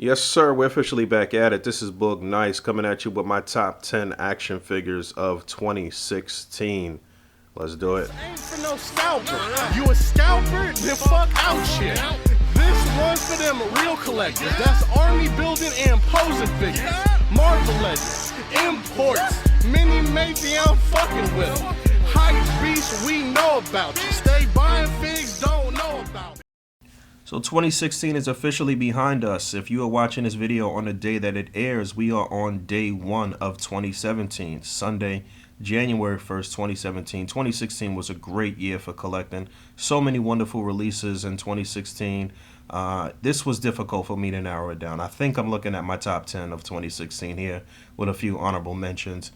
Yes, sir. We're officially back at it. This is Boog Nice coming at you with my top 10 action figures of 2016. Let's do it. Ain't for no scalper. You a scalper? Then fuck out shit. This one's for them real collectors. That's army building and posing figures. Marvel Legends, imports, mini matey, I'm fucking with them. Hype beast, we know about you. Stay buying figs, don't know about it. So 2016 is officially behind us. If you are watching this video on the day that it airs, we are on day 1 of 2017, Sunday, January 1st, 2017. 2016 was a great year for collecting. So many wonderful releases in 2016. This was difficult for me to narrow it down. I think I'm looking at my top 10 of 2016 here with a few honorable mentions.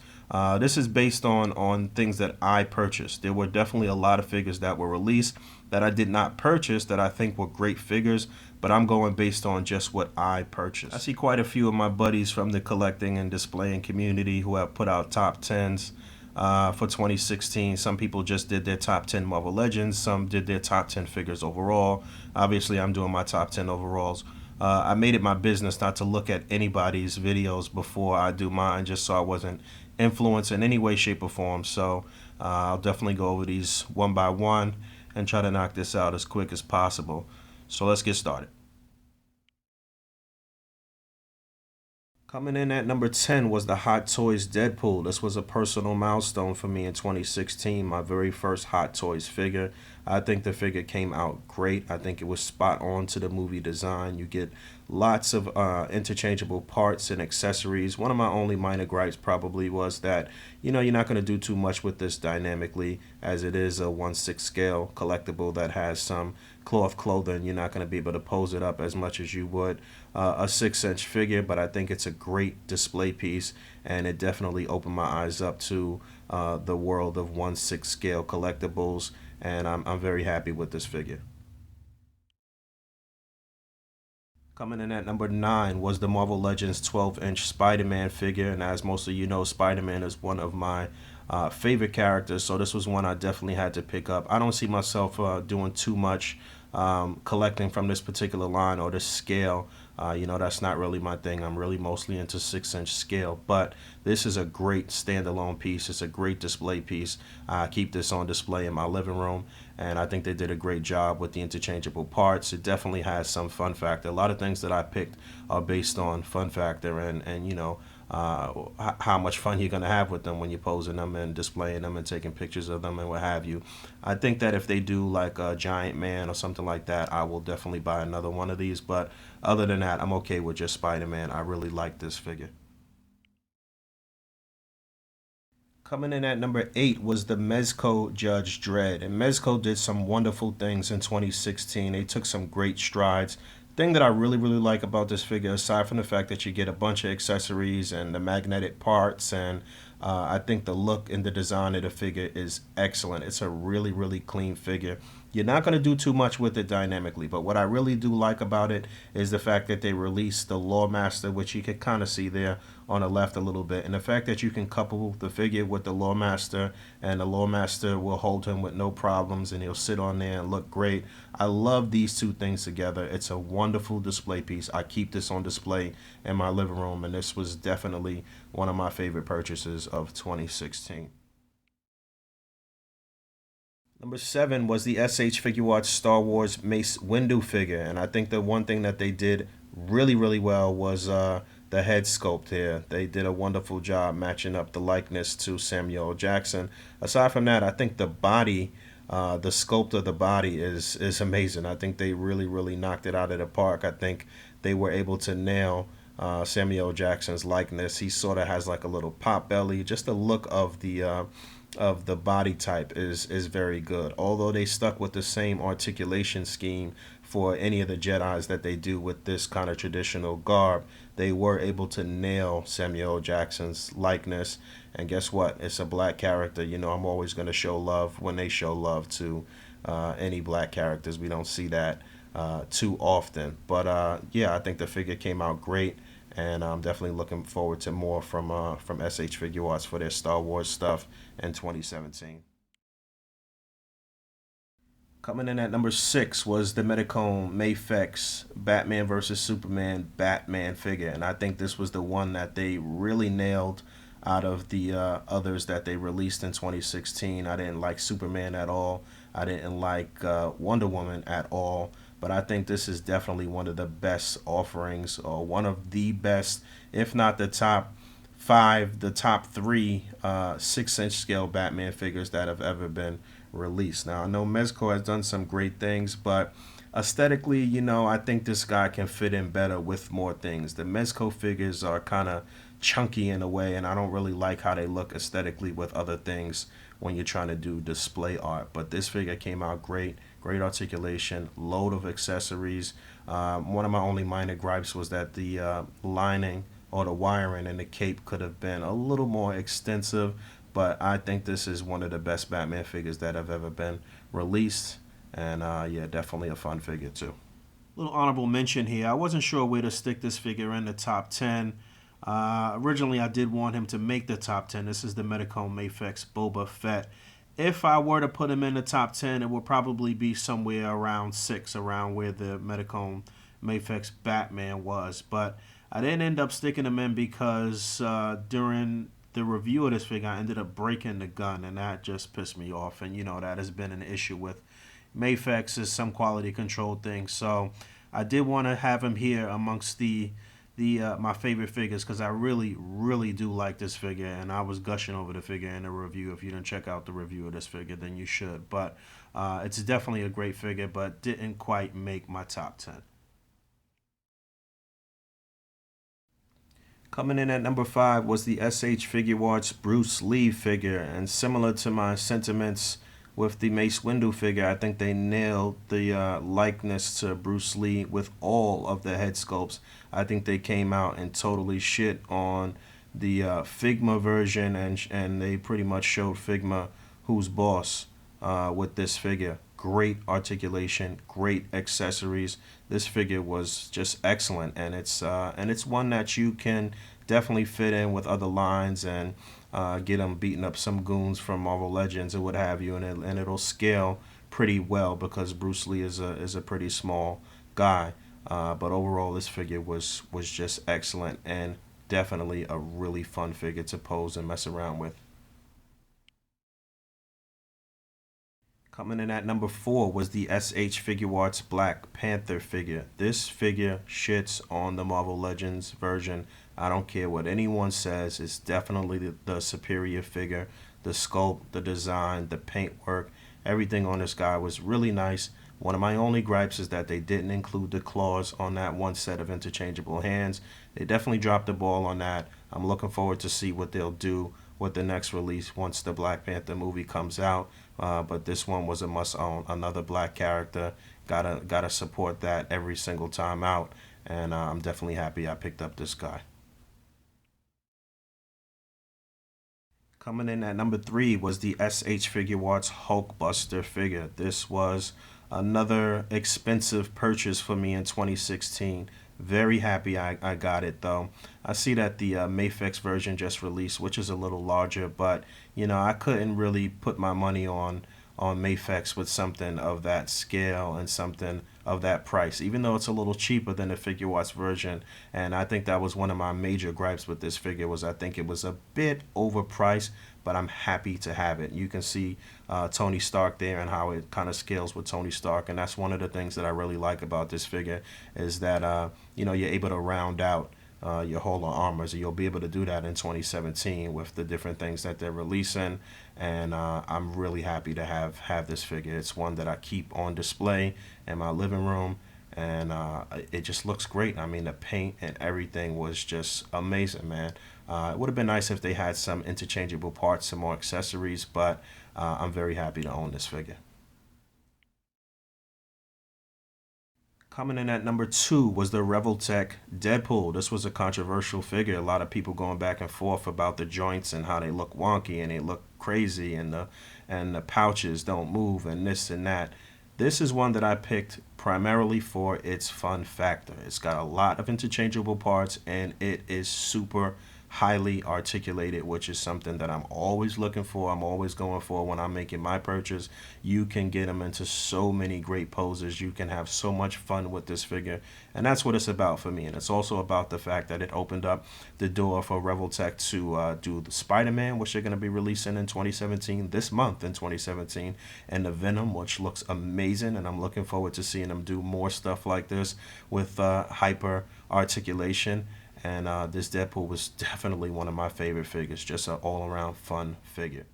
This is based on things that I purchased. There were definitely a lot of figures that were released that I did not purchase that I think were great figures, but I'm going based on just what I purchased. I see quite a few of my buddies from the collecting and displaying community who have put out top 10s for 2016. Some people just did their top 10 Marvel Legends. Some did their top 10 figures overall. Obviously, I'm doing my top 10 overalls. I made it my business not to look at anybody's videos before I do mine, just so I wasn't influenced in any way, shape, or form. So I'll definitely go over these one by one and try to knock this out as quick as possible. So let's get started. Coming in at number 10 was the Hot Toys Deadpool. This was a personal milestone for me in 2016, my very first Hot Toys figure. I think the figure came out great. I think it was spot on to the movie design. You get lots of interchangeable parts and accessories. One of my only minor gripes probably was that, you're not going to do too much with this dynamically, as it is a 1/6 scale collectible that has some cloth clothing. You're not going to be able to pose it up as much as you would a 6-inch figure, but I think it's a great display piece, and it definitely opened my eyes up to the world of 1/6 scale collectibles, and I'm very happy with this figure. Coming in at number 9 was the Marvel Legends 12-inch SpiderMan figure, and as most of you know, SpiderMan is one of my favorite characters, so this was one I definitely had to pick up. I don't see myself doing too much collecting from this particular line or this scale. That's not really my thing. I'm really mostly into 6-inch scale, but this is a great standalone piece. It's a great display piece. I keep this on display in my living room, and I think they did a great job with the interchangeable parts. It definitely has some fun factor. A lot of things that I picked are based on fun factor and how much fun you're going to have with them when you're posing them and displaying them and taking pictures of them and what have you. I think that if they do like a Giant Man or something like that, I will definitely buy another one of these, but other than that, I'm okay with just Spider-Man. I really like this figure. Coming in at number 8 was the Mezco Judge Dredd, and Mezco did some wonderful things in 2016. They took some great strides. The thing that I really like about this figure, aside from the fact that you get a bunch of accessories and the magnetic parts, and I think the look and the design of the figure is excellent. It's a really clean figure. You're not going to do too much with it dynamically, but what I really do like about it is the fact that they released the Lawmaster, which you can kind of see there on the left a little bit, and the fact that you can couple the figure with the Lawmaster, and the Lawmaster will hold him with no problems, and he'll sit on there and look great. I love these two things together. It's a wonderful display piece. I keep this on display in my living room, and this was definitely one of my favorite purchases of 2016. Number 7 was the SH Figure Arts Star Wars Mace Windu figure, and I think the one thing that they did really well was the head sculpt here. They did a wonderful job matching up the likeness to Samuel L. Jackson. Aside from that, I think the body, the sculpt of the body is amazing. I think they really knocked it out of the park. I think they were able to nail Samuel L. Jackson's likeness. He sort of has like a little pop belly. Just the look of the body type is very good. Although they stuck with the same articulation scheme for any of the Jedis that they do with this kind of traditional garb, they were able to nail Samuel L. Jackson's likeness. And guess what? It's a black character. I'm always going to show love when they show love to any black characters. We don't see that too often. But yeah, I think the figure came out great, and I'm definitely looking forward to more from SH Figure Arts for their Star Wars stuff in 2017. Coming in at number 6 was the Metacone Mafex Batman vs. Superman Batman figure. And I think this was the one that they really nailed out of the others that they released in 2016. I didn't like Superman at all. I didn't like Wonder Woman at all. But I think this is definitely one of the best offerings, or one of the best, if not the top 5, the top 3 6-inch scale Batman figures that have ever been released. Now, I know Mezco has done some great things, but aesthetically, I think this guy can fit in better with more things. The Mezco figures are kind of chunky in a way, and I don't really like how they look aesthetically with other things when you're trying to do display art. But this figure came out great. Great articulation, load of accessories. One of my only minor gripes was that the lining or the wiring and the cape could have been a little more extensive, but I think this is one of the best Batman figures that have ever been released, and yeah, definitely a fun figure too. Little honorable mention here. I wasn't sure where to stick this figure in the top 10. Originally, I did want him to make the top 10. This is the Metacone Mafex Boba Fett. If I were to put him in the top 10, it would probably be somewhere around 6, around where the Metacone Mafex Batman was. But I didn't end up sticking him in because during the review of this figure, I ended up breaking the gun, and that just pissed me off. And that has been an issue with Mafex, is some quality control things. So I did want to have him here amongst the my favorite figures, because I really do like this figure, and I was gushing over the figure in the review. If you didn't check out the review of this figure, then you should. But it's definitely a great figure, but didn't quite make my top 10. Coming in at number 5 was the SH Figuarts Bruce Lee figure, and similar to my sentiments with the Mace Windu figure, I think they nailed the likeness to Bruce Lee with all of the head sculpts. I think they came out and totally shit on the Figma version, and they pretty much showed Figma who's boss with this figure. Great articulation, great accessories. This figure was just excellent, and it's one that you can definitely fit in with other lines and get them beating up some goons from Marvel Legends or what have you, and it'll scale pretty well because Bruce Lee is a pretty small guy. But overall, this figure was just excellent, and definitely a really fun figure to pose and mess around with. Coming in at number 4 was the SH Figuarts Black Panther figure. This figure shits on the Marvel Legends version. I don't care what anyone says. It's definitely the superior figure. The sculpt, the design, the paintwork, everything on this guy was really nice. One of my only gripes is that they didn't include the claws on that one set of interchangeable hands. They definitely dropped the ball on that. I'm looking forward to see what they'll do with the next release once the Black Panther movie comes out. But this one was a must-own. Another black character. Gotta support that every single time out. And I'm definitely happy I picked up this guy. Coming in at number 3 was the SH Figuarts Hulkbuster figure. This was another expensive purchase for me in 2016. Very happy I got it, though. I see that the Mafex version just released, which is a little larger, but I couldn't really put my money on Mafex with something of that scale and something of that price, even though it's a little cheaper than the Figuarts version. And I think that was one of my major gripes with this figure, was I think it was a bit overpriced, but I'm happy to have it. You can see Tony Stark there and how it kind of scales with Tony Stark, and that's one of the things that I really like about this figure, is that you're able to round out your whole armor. So you'll be able to do that in 2017 with the different things that they're releasing, and I'm really happy to have this figure. It's one that I keep on display in my living room, and it just looks great. I mean, the paint and everything was just amazing, man. It would have been nice if they had some interchangeable parts, some more accessories, but I'm very happy to own this figure. Coming in at number 2 was the Revoltech Deadpool. This was a controversial figure. A lot of people going back and forth about the joints and how they look wonky and they look crazy, and the pouches don't move and this and that. This is one that I picked primarily for its fun factor. It's got a lot of interchangeable parts, and it is super highly articulated, which is something that I'm always looking for. I'm always going for when I'm making my purchase. You can get them into so many great poses. You can have so much fun with this figure, and that's what it's about for me. And it's also about the fact that it opened up the door for Revoltech to do the SpiderMan, which they're going to be releasing in 2017, this month in 2017, and the Venom, which looks amazing, and I'm looking forward to seeing them do more stuff like this with hyper articulation. And this Deadpool was definitely one of my favorite figures, just an all-around fun figure.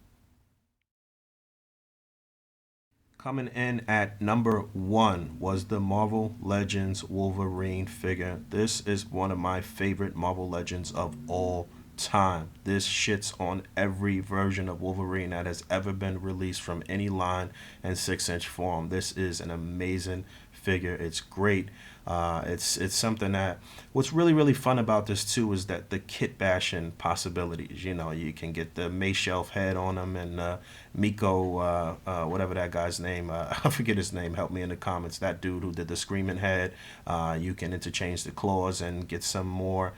Coming in at number 1 was the Marvel Legends Wolverine figure. This is one of my favorite Marvel Legends of all time. This shits on every version of Wolverine that has ever been released from any line and 6-inch form. This is an amazing figure. It's great. It's something that what's really fun about this too is that the kit bashing possibilities. You know, you can get the Mace shelf head on them, and Miko, whatever that guy's name, I forget his name. Help me in the comments. That dude who did the screaming head. You can interchange the claws and get some more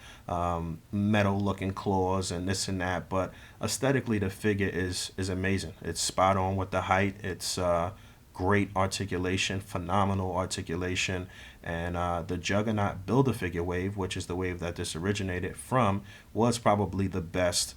metal looking claws and this and that. But aesthetically, the figure is amazing. It's spot on with the height. It's great articulation, phenomenal articulation, and the Juggernaut Build-A-Figure wave, which is the wave that this originated from, was probably the best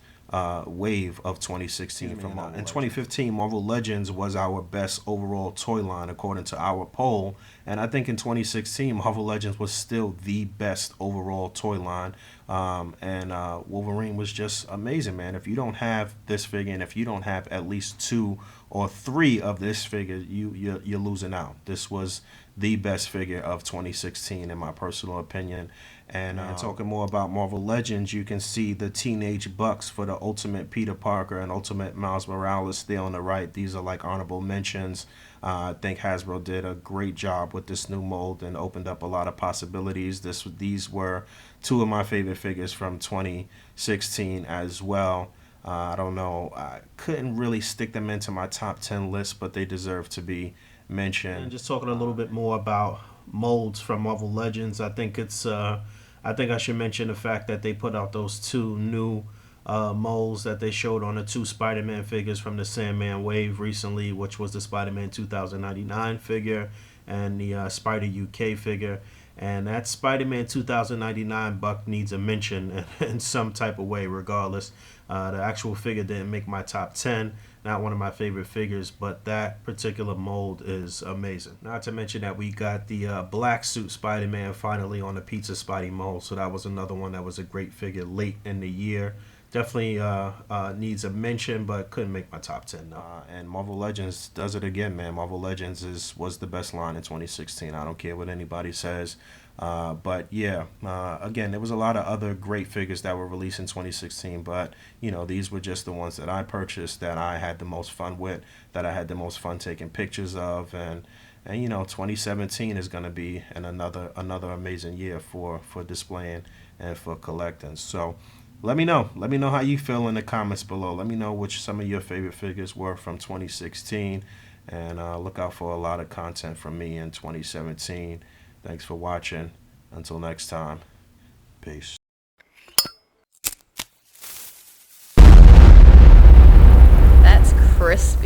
wave of 2016 from Marvel. In 2015, Marvel Legends was our best overall toy line according to our poll, and I think in 2016, Marvel Legends was still the best overall toy line, and Wolverine was just amazing, man. If you don't have this figure, and if you don't have at least 2 or 3 of this figure, you're losing out. This was the best figure of 2016 in my personal opinion. And talking more about Marvel Legends, you can see the Teenage Bucks for the Ultimate Peter Parker and Ultimate Miles Morales there on the right. These are like honorable mentions. I think Hasbro did a great job with this new mold and opened up a lot of possibilities. These were 2 of my favorite figures from 2016 as well. I don't know. I couldn't really stick them into my top 10 list, but they deserve to be mentioned. And just talking a little bit more about molds from Marvel Legends, I think it's I think I should mention the fact that they put out those 2 new molds that they showed on the 2 Spider-Man figures from the Sandman wave recently, which was the Spider-Man 2099 figure and the Spider UK figure. And that Spider-Man 2099 buck needs a mention in some type of way regardless. The actual figure didn't make my top 10, not one of my favorite figures, but that particular mold is amazing. Not to mention that we got the black suit Spider-Man finally on the Pizza Spidey mold, so that was another one that was a great figure late in the year. Definitely needs a mention, but couldn't make my top 10. And Marvel Legends does it again, man. Marvel Legends was the best line in 2016. I don't care what anybody says. But yeah, again, there was a lot of other great figures that were released in 2016, but you know, these were just the ones that I purchased, that I had the most fun with, that I had the most fun taking pictures of, and you know, 2017 is going to be another amazing year for displaying and for collecting. So let me know how you feel in the comments below. Let me know which some of your favorite figures were from 2016, and look out for a lot of content from me in 2017. Thanks for watching. Until next time, peace. That's crisp.